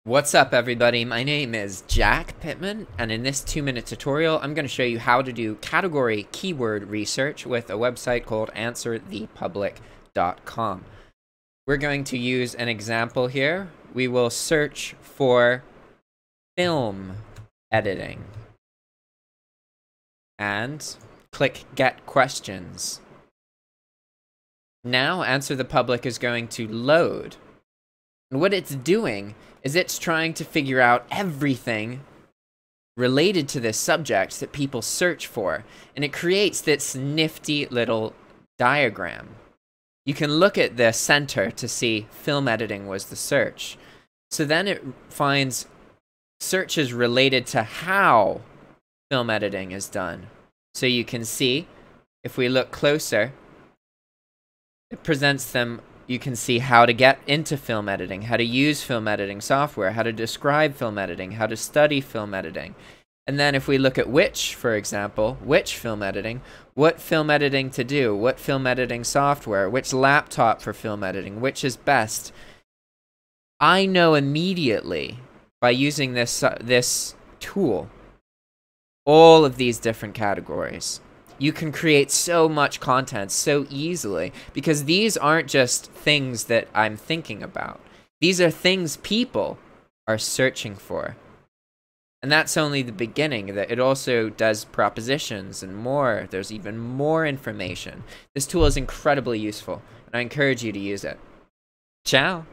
What's up everybody, my name is Jack Pittman, and in this 2-minute tutorial I'm going to show you how to do category keyword research with a website called answerthepublic.com. We're going to use an example here. We will search for film editing and click Get Questions. Now Answer the Public is going to load. And what it's doing is it's trying to figure out everything related to this subject that people search for. And it creates this nifty little diagram. You can look at the center to see film editing was the search. So then it finds searches related to how film editing is done. So you can see, if we look closer, it presents them. You can see how to get into film editing, how to use film editing software, how to describe film editing, how to study film editing. And then if we look at which, for example, which film editing, what film editing to do, what film editing software, which laptop for film editing, which is best. I know immediately by using this tool all of these different categories. You can create so much content so easily because these aren't just things that I'm thinking about. These are things people are searching for. And that's only the beginning. That it also does propositions and more. There's even more information. This tool is incredibly useful, and I encourage you to use it. Ciao.